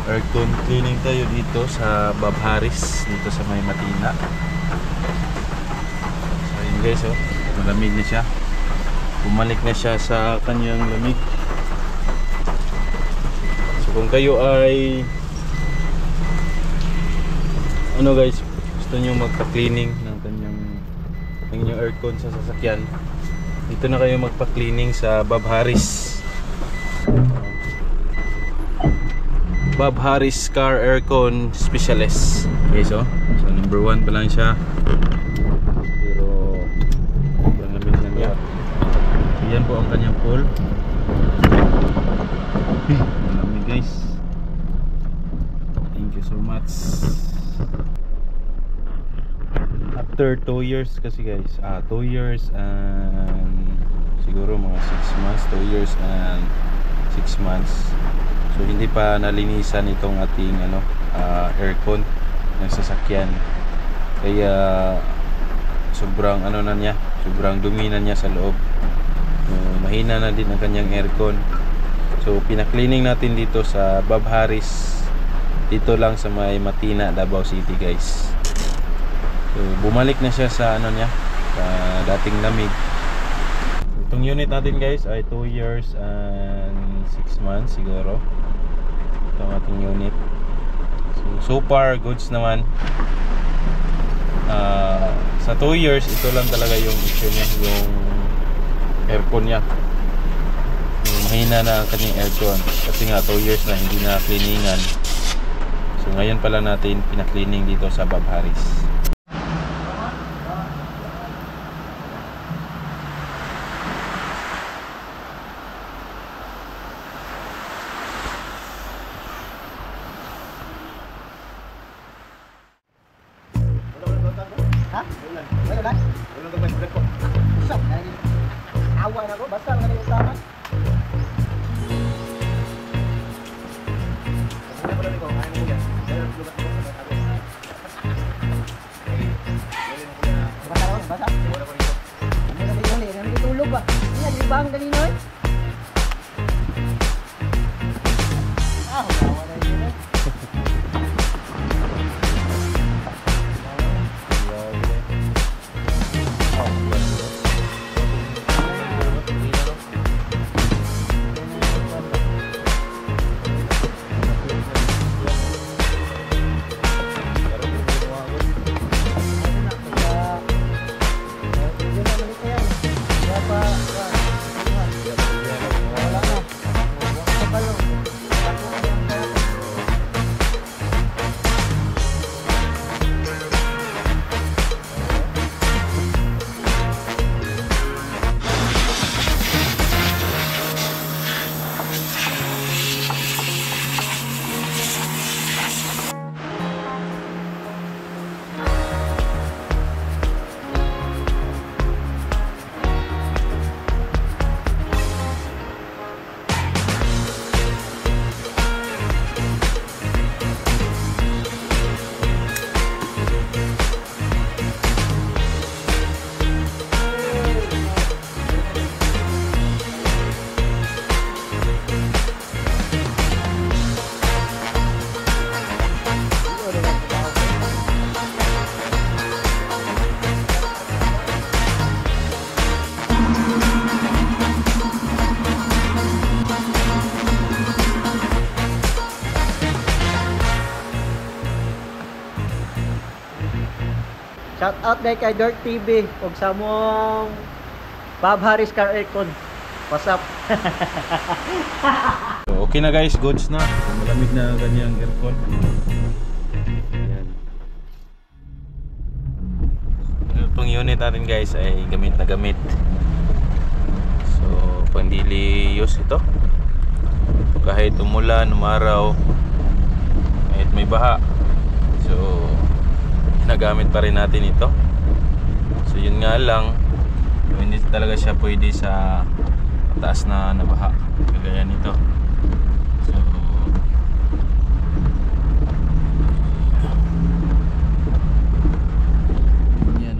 aircon cleaning tayo dito sa Bob Harris dito sa May Matina. So yun guys, oh, malamig na siya, bumalik na siya sa kanyang lamig. So kung kayo ay ano guys, gusto nyo magpa-cleaning ng inyong aircon sa sasakyan, dito na kayo magpa-cleaning sa Bob Harris. Bob Harris Car Aircon Specialist. Okay, so number 1 pa lang siya, pero sobrang lamig na niya. Yan po ang kanyang pool. Malamig guys. Thank you so much. After 2 years kasi guys, 2 years and siguro mga 6 months, 2 years and 6 months. So hindi pa nalinisan itong ating aircon ng sasakyan. Kaya sobrang na niya, sobrang dumi na niya sa loob. Mahina na din ang kanyang aircon. So pina-cleaning natin dito sa Bob Harris, dito lang sa May Matina, Davao City guys. So bumalik na siya sa sa dating lamig. Itong unit natin guys ay 2 years and 6 months siguro itong ating unit. So far goods naman. Sa 2 years ito lang talaga yung issue niya, yung aircon niya. Mahina na ang kanyang aircon kasi nga 2 years na hindi na cleaningan. So ngayon pala natin pina-cleaning dito sa Bob Harris. Shout out day kay Dirt TV ug sa mong Bob Harris Car Aircon. What's up? So, okay na guys, goods na. Malamig na ganyang aircon. Ayan. Itong unit natin guys ay gamit na gamit. So pang daily use ito. Kahit umulan, umaraw, kahit may baha, so nagamit pa rin natin ito. So yun nga lang, hindi talaga siya pwede sa mataas na nabaha kagaya nito. So yan,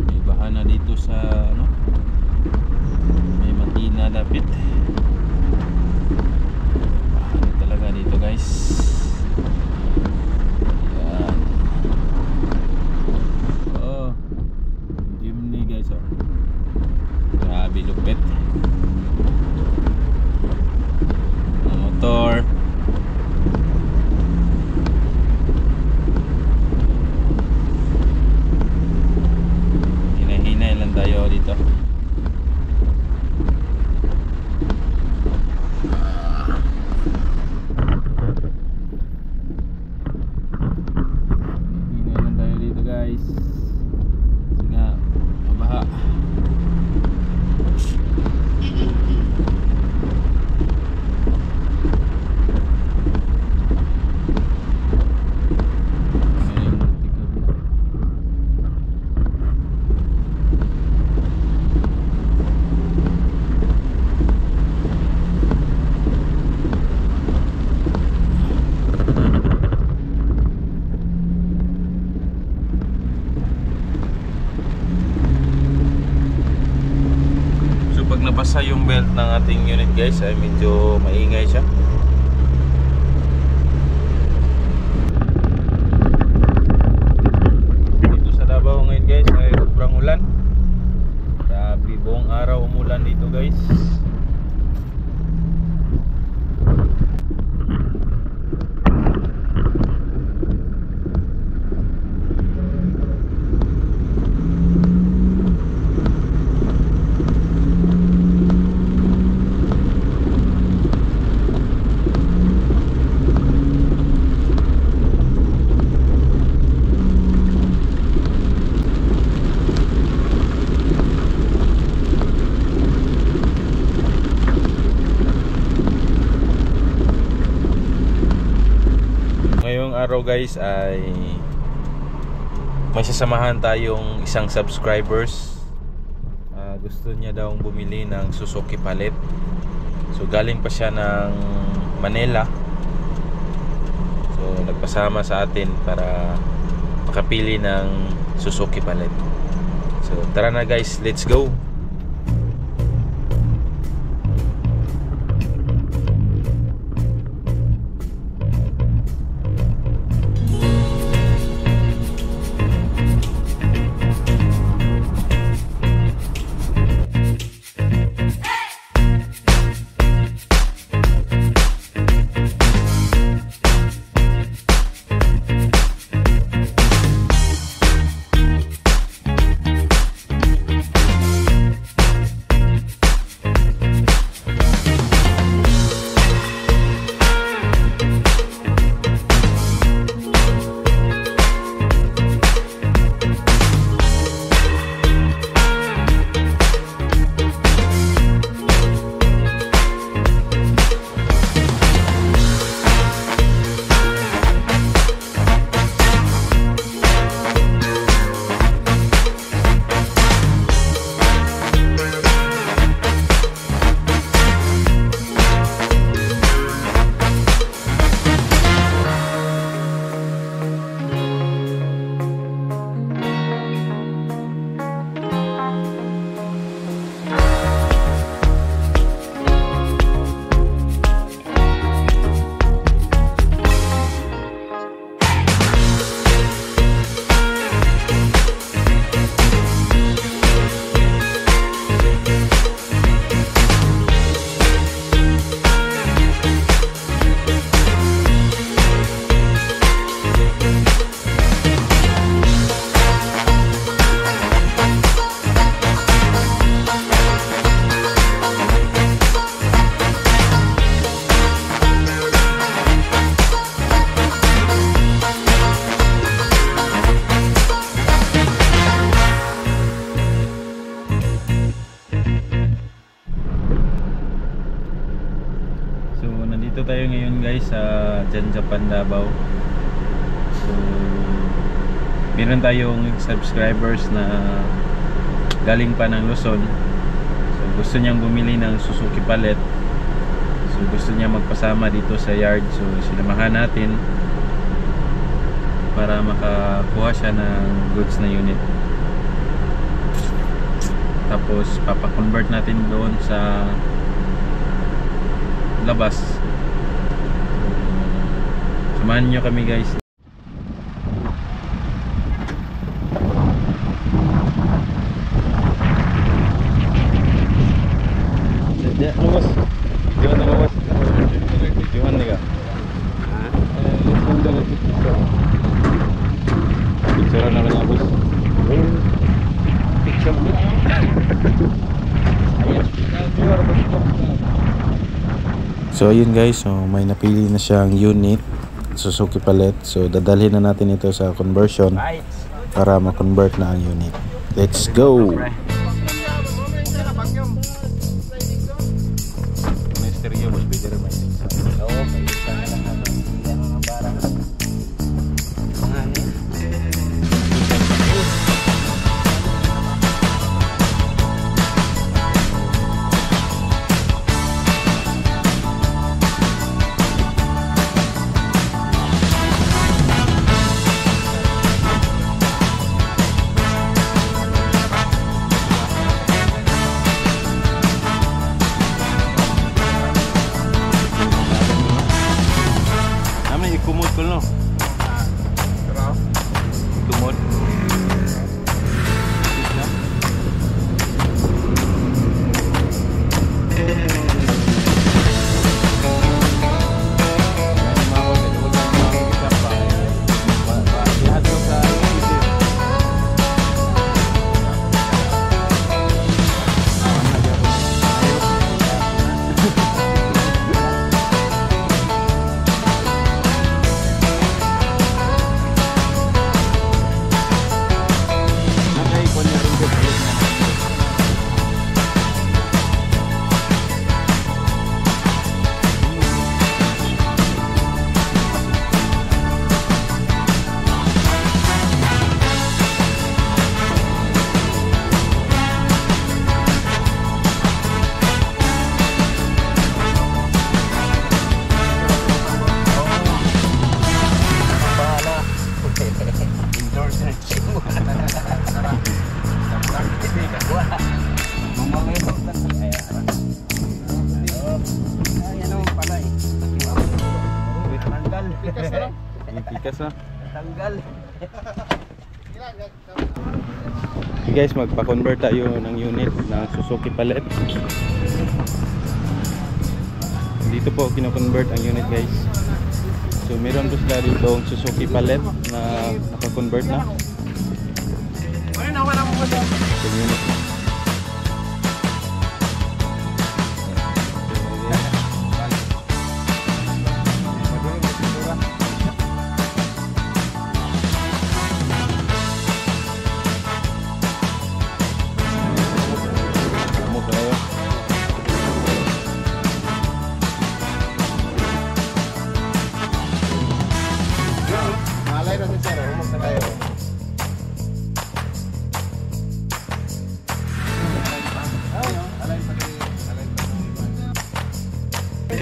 may baha na dito sa May Matina lapit. ating unit guys ay medyo maingay siya. Dito sa Davao ngayon guys ay sobrang ulan. Grabe, buong araw umulan dito guys. Ngayong araw guys ay may sasamahan tayong isang subscribers. Gusto niya daw bumili ng Suzuki Palit. So galing pa siya ng Manila. So nagpasama sa atin para makapili ng Suzuki Palit. So tara na guys, let's go. Nandito tayo ngayon guys sa Japan, Davao. So meron tayong subscribers na galing pa ng Luzon. So gusto niyang bumili ng Suzuki Palit. So gusto niya magpasama dito sa yard. So sinamahan natin para makakuha siya ng goods na unit. Tapos papakonvert natin doon sa labas. Samahan nyo kami guys. Lumas. Gimana lumas? Gimana nih kak? Bicara namanya bos. Picture. So ayun guys, so may napili na siyang unit Suzuki Palit. So dadalhin na natin ito sa conversion para ma-convert na ang unit. Let's go. kumot ko no. Kumot. Pikas na. Tanggal. Okay guys, magpa-convert tayo ng unit ng Suzuki Palette. Dito po kino-convert ang unit guys. So meron po sila dito ang Suzuki Palette na naka-convert na. Ayun, wala mo ba doon? Yung unit.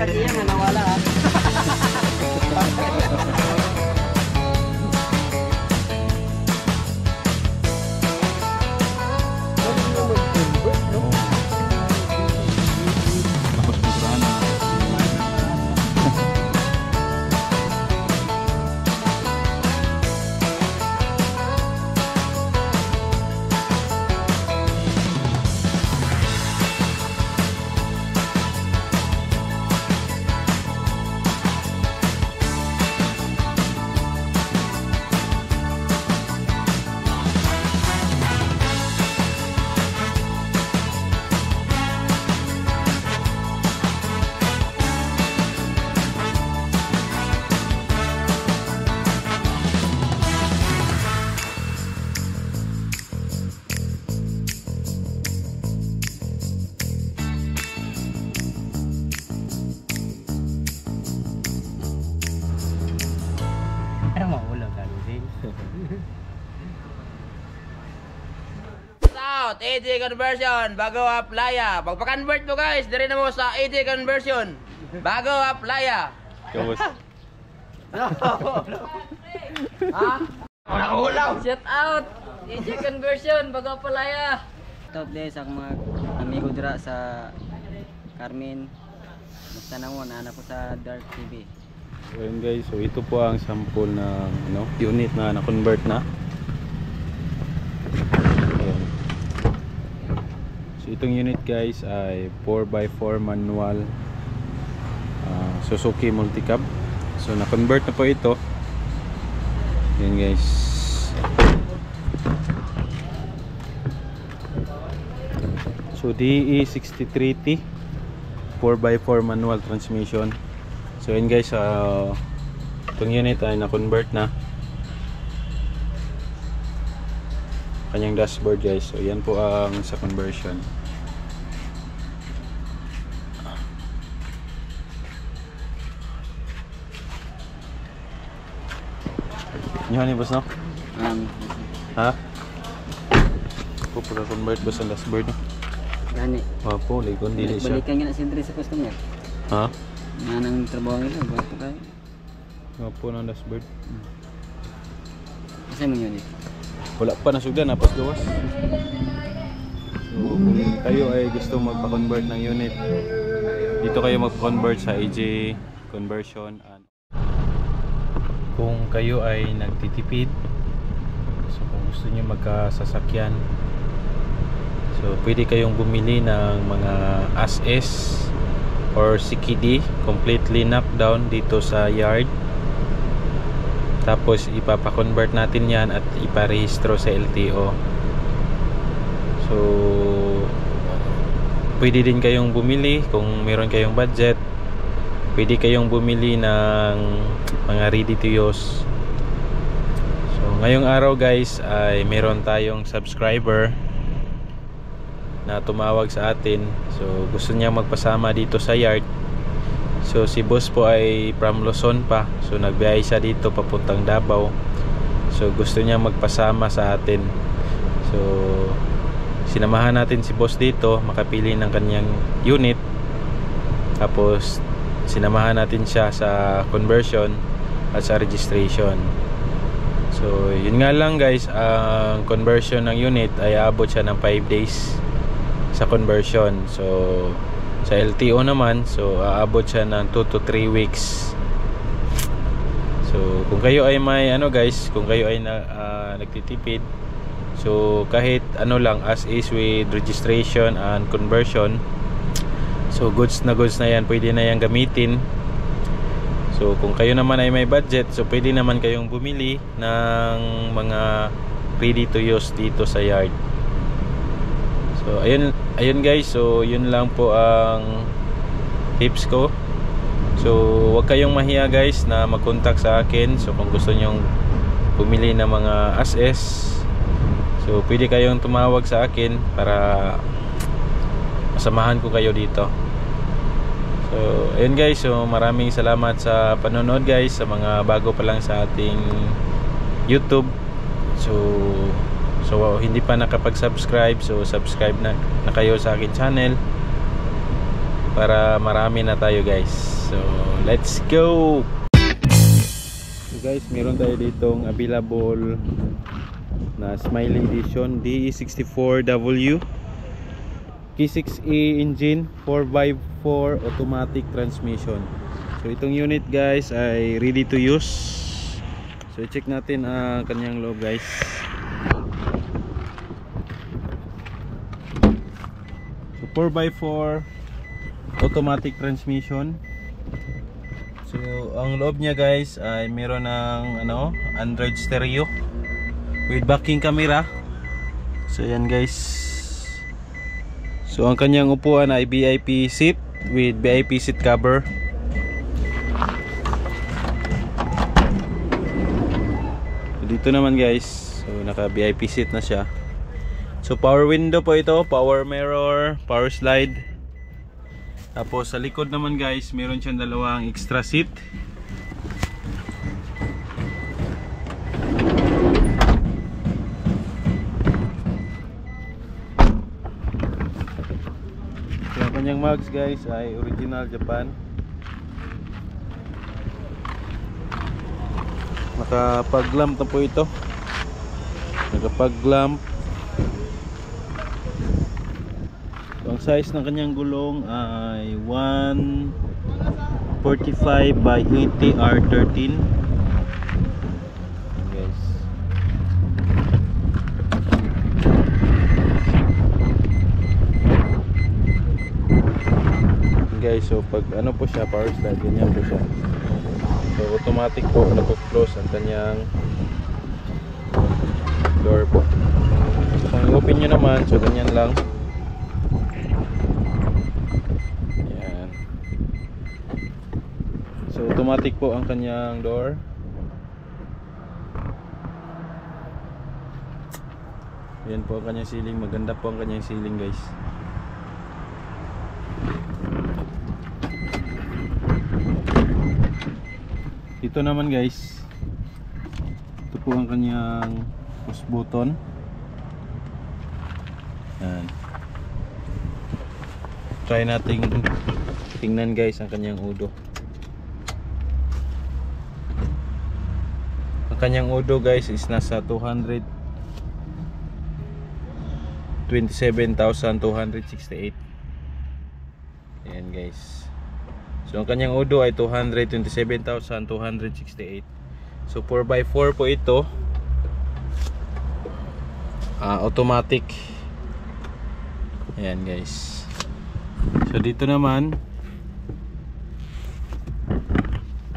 Kasi yan, nawala ha. Out, AD conversion, bago Aplaya. Pagpa-convert mo guys, dire na mo sa AD conversion. Bago Aplaya. Kawas. Ha? Wala ulaw. Shout out! AJ Conversion, bago Palaya. Shout out din sa mga amigo dira sa Carmen. Basta na mo, naanap ko sa Dark TV. So yun guys, so ito po ang sample ng unit na na-convert na. Ayan. So itong unit guys ay 4x4 manual Suzuki Multicab. So na-convert na po ito. Ayan guys. So DE 63T 4x4 manual transmission. So yun guys, itong unit ay na-convert na kanyang dashboard guys. So yan po ang sa conversion. Nyo ni boss no? Ha? Po para convert ba sa dashboard no? Gani. Opo, likon dili siya. Balikan nga na siyempre sa customer. Ha? Nga nang trabaho nila, bato kayo. Opo ng dashboard. Kasi mo yun eh. Wala pa nasugdan, napas gawas. So kung kayo ay gusto magpa-convert ng unit, dito kayo magpa-convert sa AJ Conversion. kung kayo ay nagtitipid, so kung gusto niyo magkasasakyan, so pwede kayong bumili ng mga ASS or CKD completely knockdown dito sa yard. Tapos ipapakonvert natin yan at iparehistro sa LTO. So pwede din kayong bumili kung meron kayong budget. Pwede kayong bumili ng mga ready to use. So ngayong araw guys ay meron tayong subscriber na tumawag sa atin. So gusto niya magpasama dito sa yard. So si boss po ay from Luzon pa. So nagbiyahe siya dito papuntang Davao. So gusto niya magpasama sa atin. So sinamahan natin si boss dito, makapili ng kanyang unit. Tapos sinamahan natin siya sa conversion at sa registration. So yun nga lang guys, ang conversion ng unit ay aabot siya ng 5 days sa conversion. So sa LTO naman, so aabot siya ng 2 to 3 weeks. So kung kayo ay may guys, kung kayo ay nagtitipid, so kahit lang as is with registration and conversion, so goods na yan, pwede na yan gamitin. So kung kayo naman ay may budget, so pwede naman kayong bumili ng mga ready to use dito sa yard. So ayun guys, so yun lang po ang tips ko. So wag kayong mahiya guys na mag-contact sa akin. So kung gusto nyong bumili ng mga ASS, so pwede kayong tumawag sa akin para masamahan ko kayo dito. So ayun guys, so maraming salamat sa panonood guys, sa mga bago pa lang sa ating YouTube. So hindi pa nakapag-subscribe, so subscribe na kayo sa akin channel para marami na tayo guys. So let's go. So guys, meron tayo ditong available na Smiley Edition DE64W K6E engine 4x4 automatic transmission. So itong unit guys ay ready to use. So check natin ang kanyang loob guys. So 4x4 automatic transmission. So ang loob niya guys ay meron ng Android stereo with backing camera. So yan guys. So ang kanyang upuan ay VIP seat with VIP seat cover. So, dito naman guys, so naka VIP seat na siya. So power window po ito, power mirror, power slide. Tapos sa likod naman guys, meron siyang dalawang extra seat. Yung kanyang mags guys ay original Japan. Nakapag-lamp na po ito. Nakapag-lamp. So, ang size ng kanyang gulong ay 145 by 80 R13. Guys. Guys, so pag po siya, power slide, ganyan po siya. So automatic po nako-close ang kanyang door po. So kung i-open nyo naman, so ganyan lang. Yan. So automatic po ang kanyang door. Yan po ang kanyang ceiling. Maganda po ang kanyang ceiling guys. Dito naman guys, ito po ang kanyang push button. Yan. Try nating tingnan guys ang kanyang udo. Ang kanyang udo guys is nasa 227,268. Ayan guys. So ang kanyang udo ay 227,268. So 4x4 po ito. Automatic. Ayan guys. So dito naman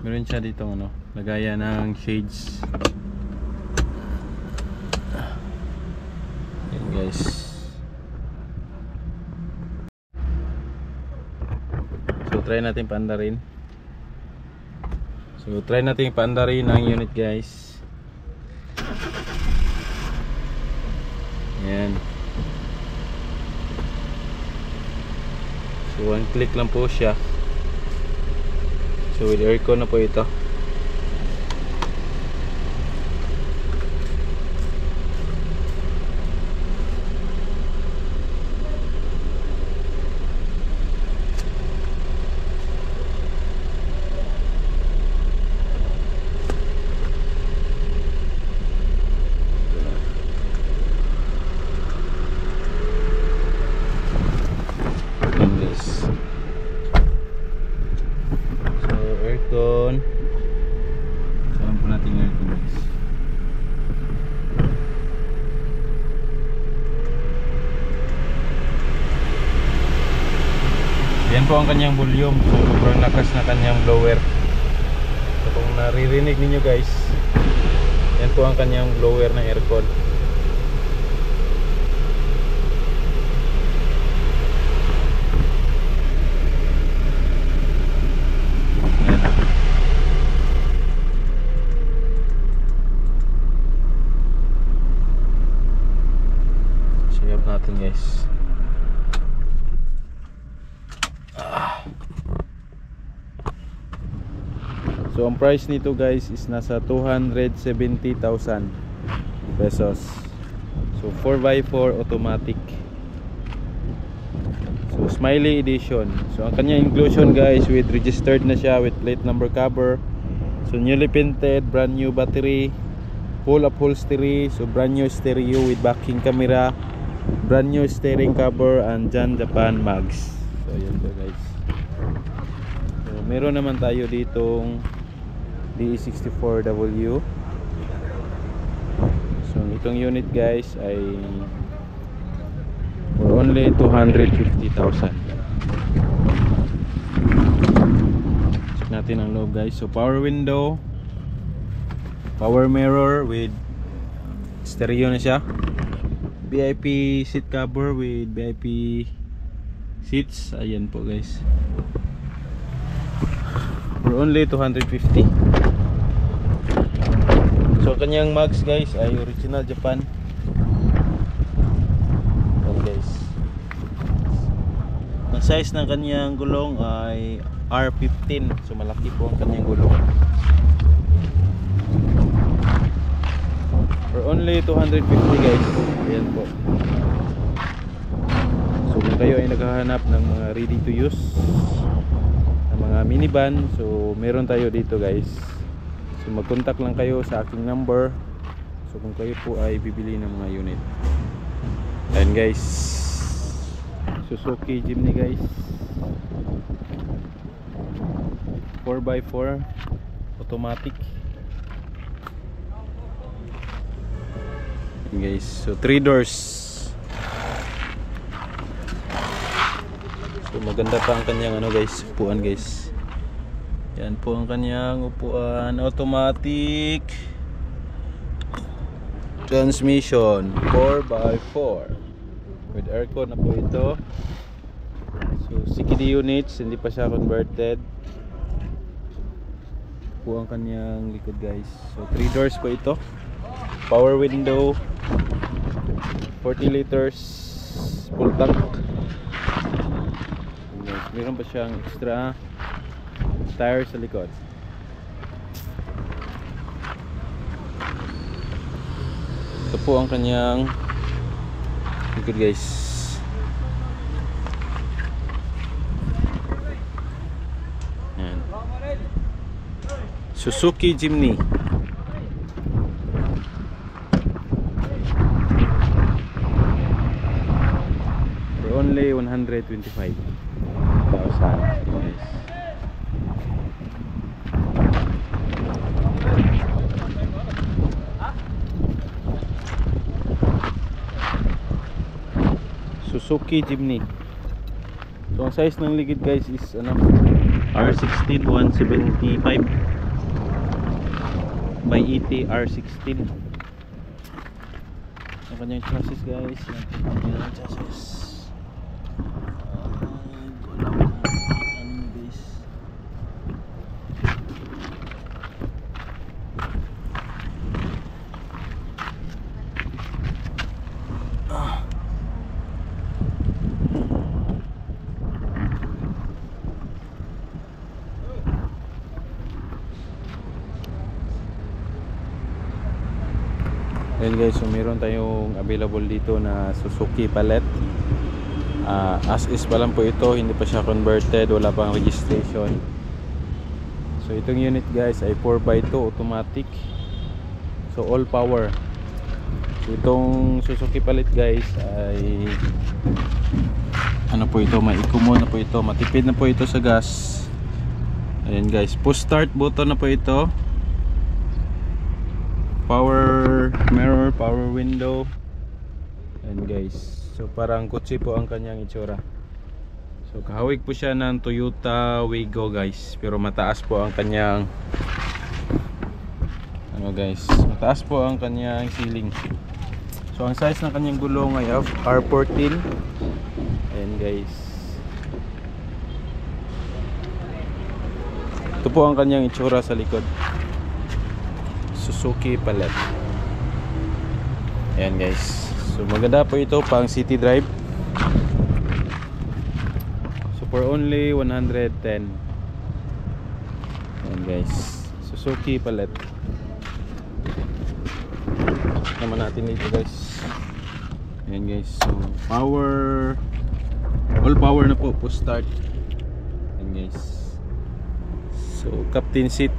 meron siya dito ano, lagayan ng shades. Ayan guys. So try natin paandarin. So try natin paandarin ang unit guys. Ayan. So one click lang po siya. So with aircon na po ito. Saan po natin aircon guys. Yan po ang kanyang volume. So sobrang lakas na kanyang blower. So kung naririnig ninyo guys, yan po ang kanyang blower ng aircon. Natin guys. So ang price nito guys is nasa 270,000 pesos. So 4x4 automatic. So Smiley edition. So ang kanya inclusion guys, with registered na siya with plate number cover. So newly painted, brand new battery, full upholstery, so brand new stereo with backing camera, brand new steering cover, and Jan Japan mags. So yan po guys. So meron naman tayo ditong DE64W. So itong unit guys ay for only 250,000. Check natin ang loob guys. So power window, power mirror with stereo na siya, VIP seat cover with VIP seats. Ayan po guys, for only 250. So kanyang mags guys ay original Japan. Ayan guys, ang size ng kanyang gulong ay R15. So malaki po ang kanyang gulong. For only 250 guys. Ayan po. So kung kayo ay naghahanap ng mga ready to use na mga minivan, so meron tayo dito guys. So mag-contact lang kayo sa aking number. So kung kayo po ay bibili ng mga unit. Ayan guys, Suzuki Jimny guys, 4x4 automatic. Guys, so 3 doors. So maganda pa ang kanyang ano guys, upuan guys. Yan po ang kanyang upuan, automatic transmission, 4x4 with aircon na po ito. So CKD units, hindi pa siya converted. Po ang kanyang likod guys. So 3 doors po ito, power window, 40 liters full tank. Meron pa siyang extra tire sa likod. Ito po ang kanyang likod guys. Ayan. Suzuki Jimny. Only 125,000 guys. Suzuki Jimny. So ang size ng ligid guys is ano, R16 175 by 80 R16. Ang kanyang chassis guys, ang kanyang chassis. Ayan guys, so meron tayong available dito na Suzuki Palette. As is pa lang po ito, hindi pa siya converted, wala pang registration. So itong unit guys ay 4x2 automatic. So all power. So itong Suzuki Palette guys ay ano po ito, maikumo na po ito, matipid na po ito sa gas. Ayan guys, push start button na po ito. Power mirror, power window. And guys, so parang kotse po ang kanyang itsura. So kahawig po siya ng Toyota Wigo guys, pero mataas po ang kanyang ano guys, mataas po ang kanyang ceiling. So ang size ng kanyang gulong ay R14. Ayan guys, ito po ang kanyang itsura sa likod. Suzuki Palette. Ayan guys, so maganda po ito pang city drive. So for only 110. Ayan guys, Suzuki Palette. Naman natin dito guys. Ayan guys, so power, all power na po, push start. Ayan guys, so captain seat.